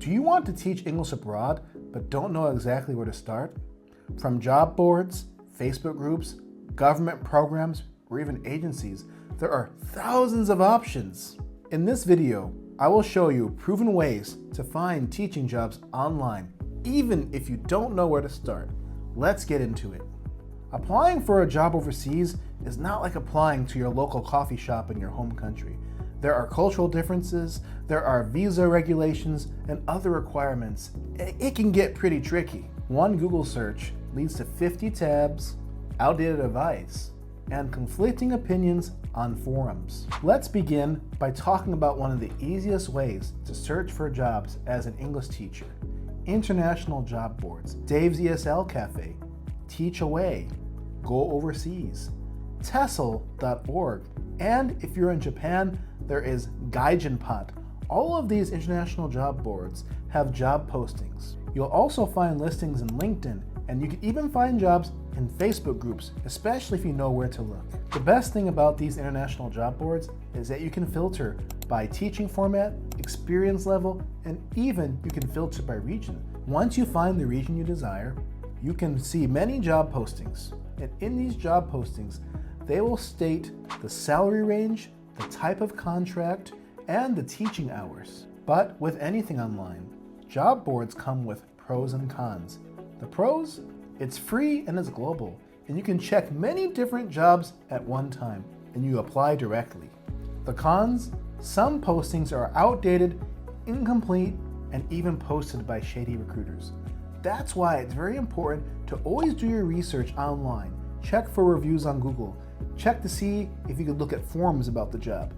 Do you want to teach English abroad but don't know exactly where to start? From job boards, Facebook groups, government programs, or even agencies, there are thousands of options. In this video, I will show you proven ways to find teaching jobs online, even if you don't know where to start. Let's get into it. Applying for a job overseas is not like applying to your local coffee shop in your home country. There are cultural differences, there are visa regulations, and other requirements. It can get pretty tricky. One Google search leads to 50 tabs, outdated advice, and conflicting opinions on forums. Let's begin by talking about one of the easiest ways to search for jobs as an English teacher. International job boards, Dave's ESL Cafe, Teach Away, Go Overseas, Tessel.org, and if you're in Japan, there is Gaijinpot. All of these international job boards have job postings. You'll also find listings in LinkedIn, and you can even find jobs in Facebook groups, especially if you know where to look. The best thing about these international job boards is that you can filter by teaching format, experience level, and even you can filter by region. Once you find the region you desire, you can see many job postings. And in these job postings, they will state the salary range, the type of contract, and the teaching hours. But with anything online, job boards come with pros and cons. The pros, it's free and it's global, and you can check many different jobs at one time, and you apply directly. The cons, some postings are outdated, incomplete, and even posted by shady recruiters. That's why it's very important to always do your research online. Check for reviews on Google. Check to see if you can look at forums about the job.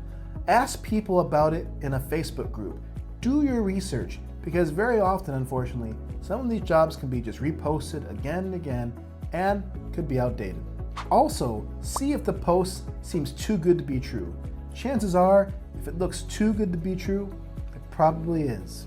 Ask people about it in a Facebook group. Do your research, because very often, unfortunately, some of these jobs can be just reposted again and again and could be outdated. Also, see if the post seems too good to be true. Chances are, if it looks too good to be true, it probably is.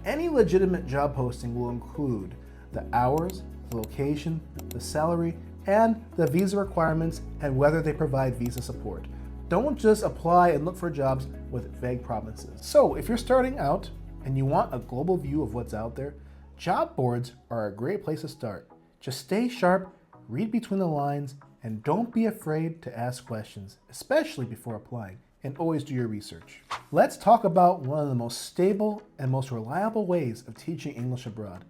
Any legitimate job posting will include the hours, the location, the salary, and the visa requirements and whether they provide visa support. Don't just apply and look for jobs with vague promises. So if you're starting out and you want a global view of what's out there, job boards are a great place to start. Just stay sharp, read between the lines, and don't be afraid to ask questions, especially before applying, and always do your research. Let's talk about one of the most stable and most reliable ways of teaching English abroad: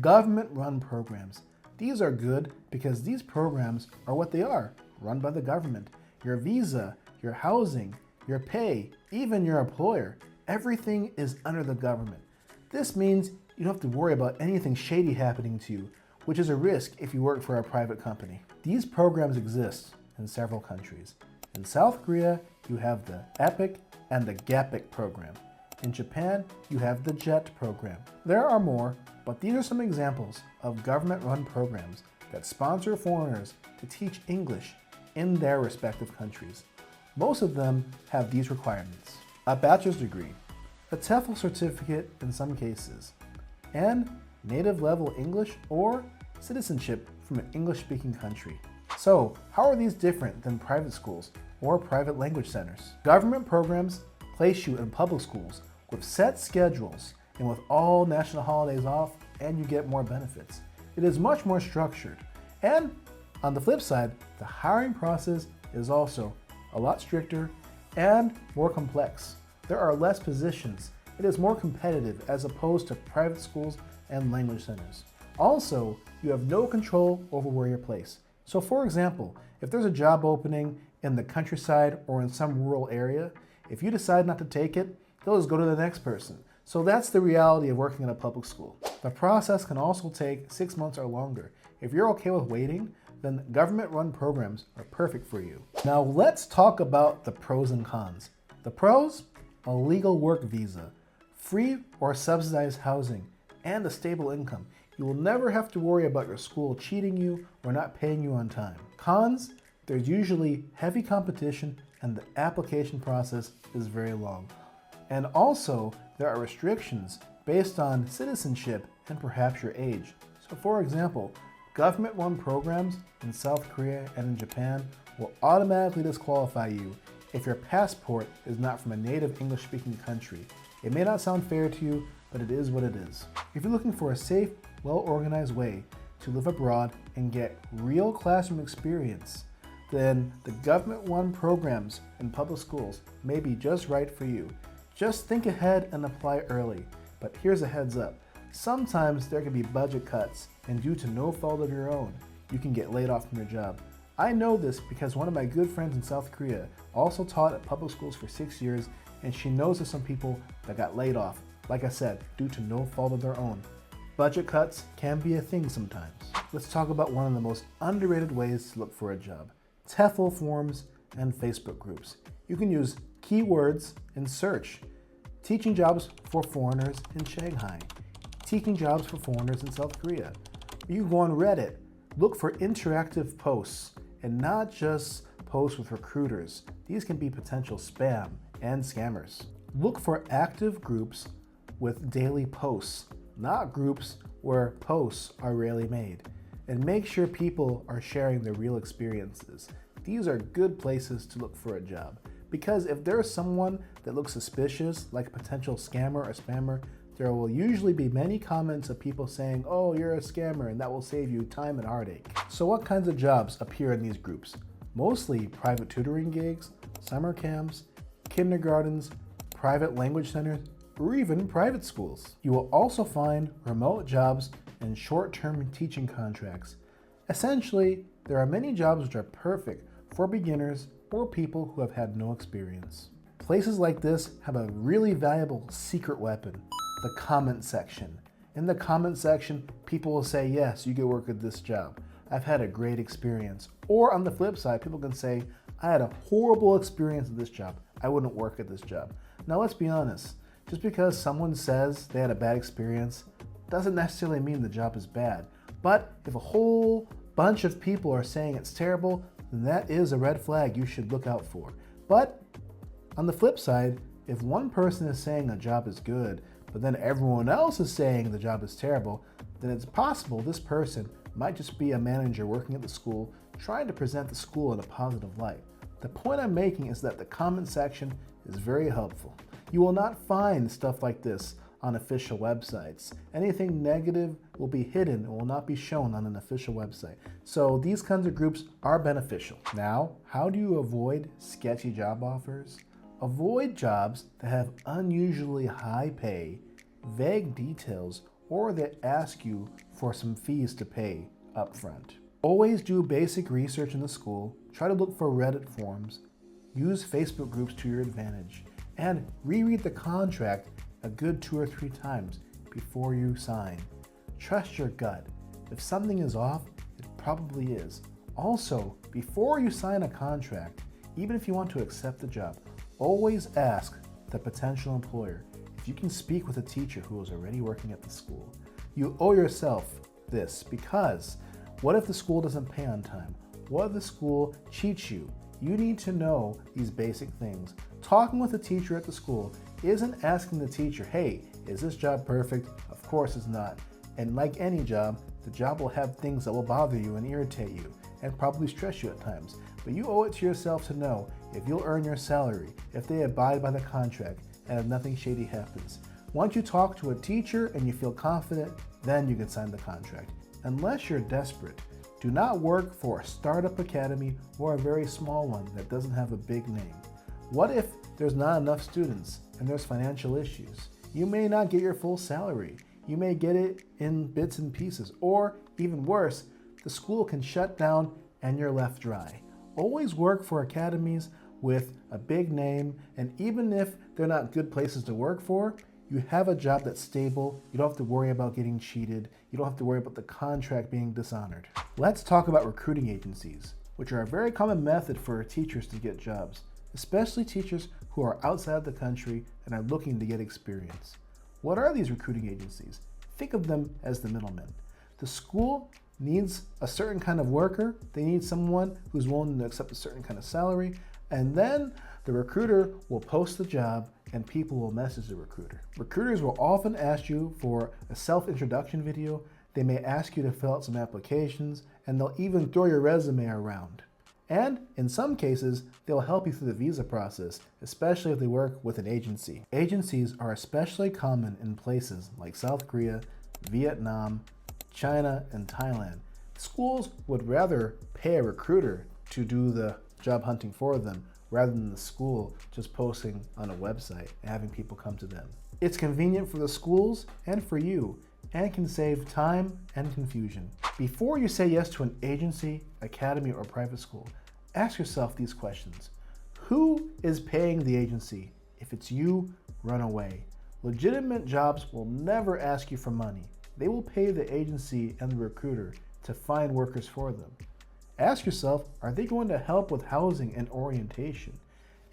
government-run programs. These are good because these programs are what they are, run by the government. Your visa, your housing, your pay, even your employer, everything is under the government. This means you don't have to worry about anything shady happening to you, which is a risk if you work for a private company. These programs exist in several countries. In South Korea, you have the EPIK and the GAPIK program. In Japan, you have the JET program. There are more, but these are some examples of government-run programs that sponsor foreigners to teach English in their respective countries. Most of them have these requirements: a bachelor's degree, a TEFL certificate in some cases, and native level English or citizenship from an English-speaking country. So, how are these different than private schools or private language centers? Government programs place you in public schools with set schedules and with all national holidays off, and you get more benefits. It is much more structured. And on the flip side, the hiring process is also a lot stricter and more complex. There are less positions. It is more competitive as opposed to private schools and language centers. Also, you have no control over where you're placed. So for example, if there's a job opening in the countryside or in some rural area, if you decide not to take it, they'll just go to the next person. So that's the reality of working in a public school. The process can also take 6 months or longer. If you're okay with waiting, then government-run programs are perfect for you. Now let's talk about the pros and cons. The pros: a legal work visa, free or subsidized housing, and a stable income. You will never have to worry about your school cheating you or not paying you on time. Cons: there's usually heavy competition and the application process is very long. And also, there are restrictions based on citizenship and perhaps your age. So for example, government-run programs in South Korea and in Japan will automatically disqualify you if your passport is not from a native English-speaking country. It may not sound fair to you, but it is what it is. If you're looking for a safe, well-organized way to live abroad and get real classroom experience, then the government-run programs in public schools may be just right for you. Just think ahead and apply early. But here's a heads up. Sometimes there can be budget cuts, and due to no fault of your own, you can get laid off from your job. I know this because one of my good friends in South Korea also taught at public schools for 6 years, and she knows of some people that got laid off, like I said, due to no fault of their own. Budget cuts can be a thing sometimes. Let's talk about one of the most underrated ways to look for a job: TEFL forums and Facebook groups. You can use keywords in search. Teaching jobs for foreigners in Shanghai. Teaching jobs for foreigners in South Korea. You can go on Reddit. Look for interactive posts and not just posts with recruiters. These can be potential spam and scammers. Look for active groups with daily posts, not groups where posts are rarely made. And make sure people are sharing their real experiences. These are good places to look for a job. Because if there's someone that looks suspicious, like a potential scammer or spammer, there will usually be many comments of people saying, "Oh, you're a scammer," and that will save you time and heartache. So what kinds of jobs appear in these groups? Mostly private tutoring gigs, summer camps, kindergartens, private language centers, or even private schools. You will also find remote jobs and short-term teaching contracts. Essentially, there are many jobs which are perfect for beginners or people who have had no experience. Places like this have a really valuable secret weapon: the comment section. In the comment section, people will say, "Yes, you can work at this job. I've had a great experience." Or on the flip side, people can say, "I had a horrible experience at this job. I wouldn't work at this job." Now let's be honest. Just because someone says they had a bad experience doesn't necessarily mean the job is bad. But if a whole bunch of people are saying it's terrible, then that is a red flag you should look out for. But on the flip side, if one person is saying a job is good, but then everyone else is saying the job is terrible, then it's possible this person might just be a manager working at the school trying to present the school in a positive light. The point I'm making is that the comment section is very helpful. You will not find stuff like this on official websites. Anything negative will be hidden and will not be shown on an official website. So these kinds of groups are beneficial. Now, how do you avoid sketchy job offers? Avoid jobs that have unusually high pay, vague details, or that ask you for some fees to pay upfront. Always do basic research in the school, try to look for Reddit forums, use Facebook groups to your advantage, and reread the contract a good 2 or 3 times before you sign. Trust your gut. If something is off, it probably is. Also, before you sign a contract, even if you want to accept the job, always ask the potential employer if you can speak with a teacher who is already working at the school. You owe yourself this, because what if the school doesn't pay on time? What if the school cheats you? You need to know these basic things. Talking with a teacher at the school isn't asking the teacher, "Hey, is this job perfect?" Of course it's not. And like any job, the job will have things that will bother you and irritate you and probably stress you at times. But you owe it to yourself to know if you'll earn your salary, if they abide by the contract, and if nothing shady happens. Once you talk to a teacher and you feel confident, then you can sign the contract. Unless you're desperate, do not work for a startup academy or a very small one that doesn't have a big name. What if there's not enough students and there's financial issues? You may not get your full salary. You may get it in bits and pieces, or even worse, the school can shut down and you're left dry. Always work for academies with a big name, and even if they're not good places to work for, you have a job that's stable. You don't have to worry about getting cheated. You don't have to worry about the contract being dishonored. Let's talk about recruiting agencies, which are a very common method for teachers to get jobs, especially teachers who are outside the country and are looking to get experience. What are these recruiting agencies? Think of them as the middlemen. The school needs a certain kind of worker. They need someone who's willing to accept a certain kind of salary, and then the recruiter will post the job and people will message the recruiter. Recruiters will often ask you for a self-introduction video. They may ask you to fill out some applications, and they'll even throw your resume around. And in some cases, they'll help you through the visa process, especially if they work with an agency. Agencies are especially common in places like South Korea, Vietnam, China, and Thailand. Schools would rather pay a recruiter to do the job hunting for them rather than the school just posting on a website and having people come to them. It's convenient for the schools and for you, and can save time and confusion. Before you say yes to an agency, academy, or private school, ask yourself these questions. Who is paying the agency? If it's you, run away. Legitimate jobs will never ask you for money. They will pay the agency and the recruiter to find workers for them. Ask yourself, are they going to help with housing and orientation?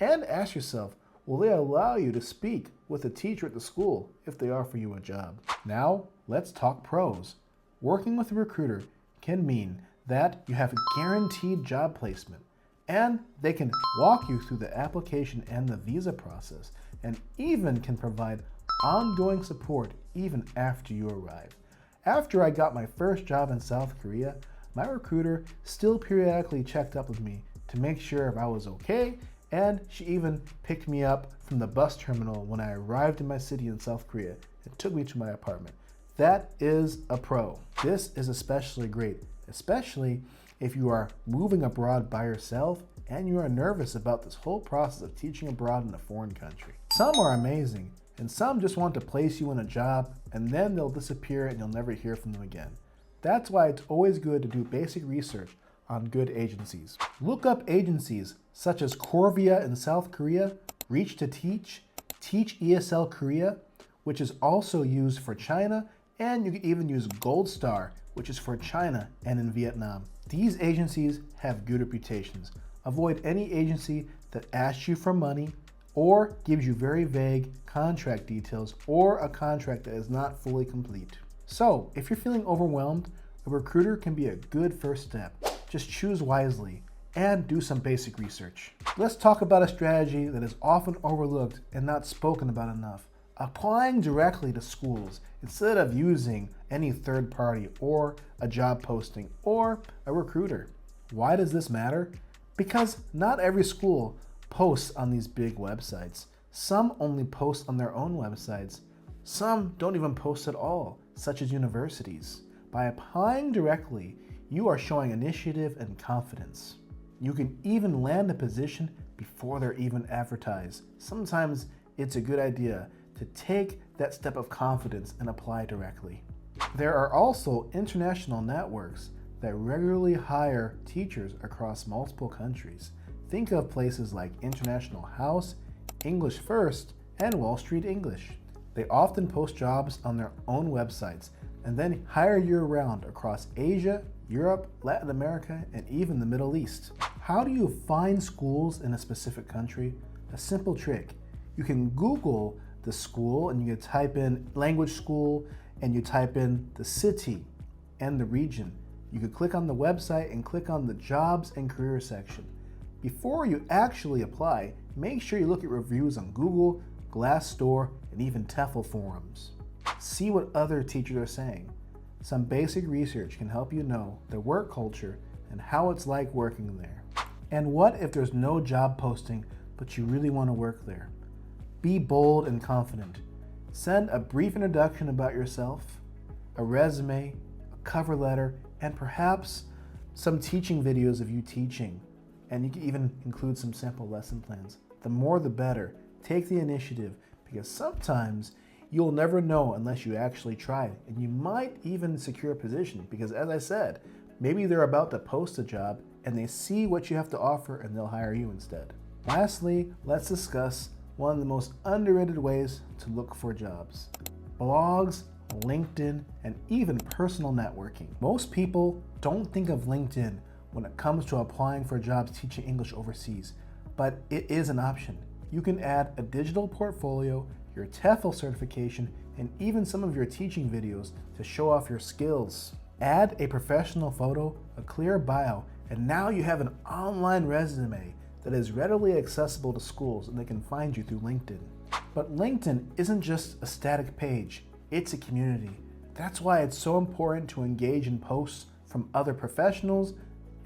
And ask yourself, will they allow you to speak with a teacher at the school if they offer you a job? Now, let's talk pros. Working with a recruiter can mean that you have a guaranteed job placement, and they can walk you through the application and the visa process, and even can provide ongoing support even after you arrive. After I got my first job in South Korea, my recruiter still periodically checked up with me to make sure if I was okay, and she even picked me up from the bus terminal when I arrived in my city in South Korea and took me to my apartment. That is a pro. This is especially great, especially if you are moving abroad by yourself and you are nervous about this whole process of teaching abroad in a foreign country. Some are amazing, and some just want to place you in a job and then they'll disappear and you'll never hear from them again. That's why it's always good to do basic research on good agencies. Look up agencies such as Corvia in South Korea, Reach to Teach, Teach ESL Korea, which is also used for China, and you can even use Gold Star, which is for China and in Vietnam. These agencies have good reputations. Avoid any agency that asks you for money or gives you very vague contract details or a contract that is not fully complete. So, if you're feeling overwhelmed, a recruiter can be a good first step. Just choose wisely and do some basic research. Let's talk about a strategy that is often overlooked and not spoken about enough. Applying directly to schools instead of using any third party or a job posting or a recruiter. Why does this matter? Because not every school posts on these big websites. Some only post on their own websites. Some don't even post at all, such as universities. By applying directly, you are showing initiative and confidence. You can even land a position before they're even advertised. Sometimes it's a good idea to take that step of confidence and apply directly. There are also international networks that regularly hire teachers across multiple countries. Think of places like International House, English First, and Wall Street English. They often post jobs on their own websites and then hire year-round across Asia, Europe, Latin America, and even the Middle East. How do you find schools in a specific country? A simple trick. You can Google the school and you can type in language school and you type in the city and the region. You could click on the website and click on the jobs and career section. Before you actually apply, make sure you look at reviews on Google, Glassdoor, and even TEFL forums. See what other teachers are saying. Some basic research can help you know the work culture and how it's like working there. And what if there's no job posting, but you really want to work there? Be bold and confident. Send a brief introduction about yourself, a resume, a cover letter, and perhaps some teaching videos of you teaching. And you can even include some sample lesson plans. The more the better. Take the initiative, because sometimes you'll never know unless you actually try, and you might even secure a position because, as I said, maybe they're about to post a job and they see what you have to offer and they'll hire you instead. Lastly, let's discuss one of the most underrated ways to look for jobs: blogs, LinkedIn, and even personal networking. Most people don't think of LinkedIn when it comes to applying for jobs teaching English overseas, but it is an option. You can add a digital portfolio, your TEFL certification, and even some of your teaching videos to show off your skills. Add a professional photo, a clear bio, and now you have an online resume that is readily accessible to schools and they can find you through LinkedIn. But LinkedIn isn't just a static page, it's a community. That's why it's so important to engage in posts from other professionals,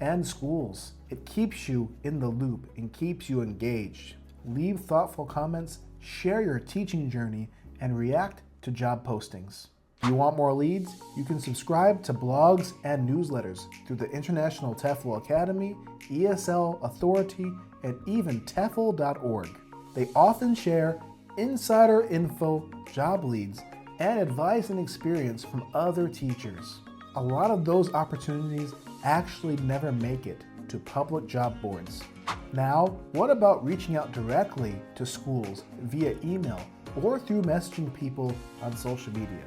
and schools. It keeps you in the loop and keeps you engaged. Leave thoughtful comments, share your teaching journey, and react to job postings. Do you want more leads? You can subscribe to blogs and newsletters through the International TEFL Academy, ESL Authority, and even TEFL.org. They often share insider info, job leads, and advice and experience from other teachers. A lot of those opportunities actually never make it to public job boards. Now, what about reaching out directly to schools via email or through messaging people on social media?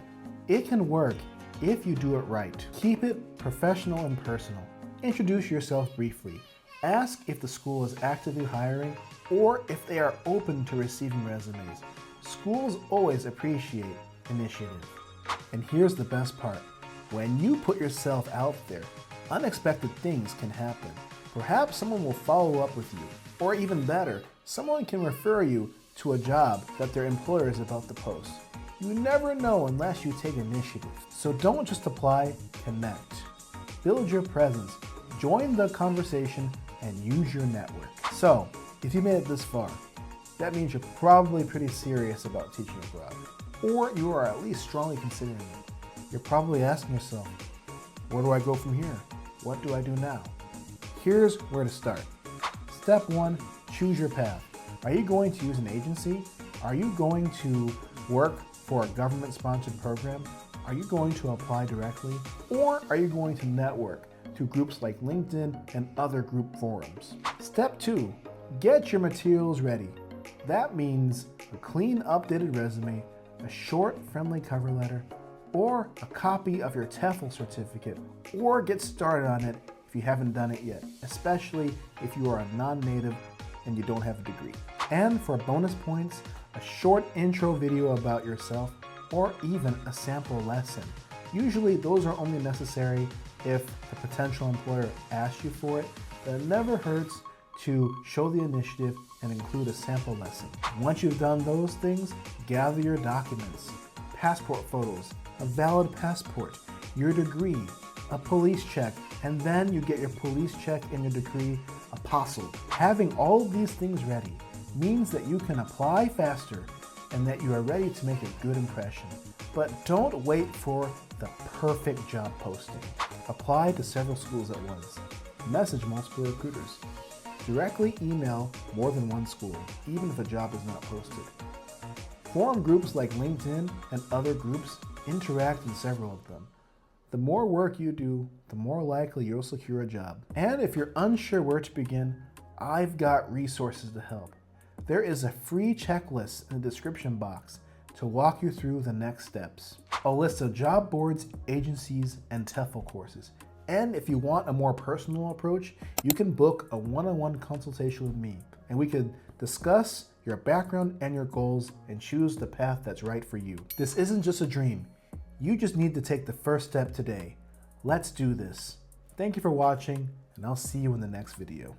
It can work if you do it right. Keep it professional and personal. Introduce yourself briefly. Ask if the school is actively hiring or if they are open to receiving resumes. Schools always appreciate initiative. And here's the best part. When you put yourself out there, unexpected things can happen. Perhaps someone will follow up with you, or even better, someone can refer you to a job that their employer is about to post. You never know unless you take initiative. So don't just apply, connect. Build your presence, join the conversation, and use your network. So, if you made it this far, that means you're probably pretty serious about teaching abroad, or you are at least strongly considering it. You're probably asking yourself, where do I go from here? What do I do now? Here's where to start. Step 1, choose your path. Are you going to use an agency? Are you going to work for a government-sponsored program? Are you going to apply directly? Or are you going to network through groups like LinkedIn and other group forums? Step 2, get your materials ready. That means a clean, updated resume, a short, friendly cover letter, or a copy of your TEFL certificate, or get started on it if you haven't done it yet, especially if you are a non-native and you don't have a degree. And for bonus points, a short intro video about yourself, or even a sample lesson. Usually those are only necessary if the potential employer asks you for it, but it never hurts to show the initiative and include a sample lesson. Once you've done those things, gather your documents, passport photos, a valid passport, your degree, a police check, and then you get your police check and your degree apostilled. Having all of these things ready means that you can apply faster and that you are ready to make a good impression. But don't wait for the perfect job posting. Apply to several schools at once. Message multiple recruiters. Directly email more than one school, even if a job is not posted. Form groups like LinkedIn and other groups. Interact in several of them. The more work you do, the more likely you'll secure a job. And if you're unsure where to begin, I've got resources to help. There is a free checklist in the description box to walk you through the next steps. A list of job boards, agencies, and TEFL courses. And if you want a more personal approach, you can book a one-on-one consultation with me, and we could discuss your background and your goals and choose the path that's right for you. This isn't just a dream. You just need to take the first step today. Let's do this. Thank you for watching, and I'll see you in the next video.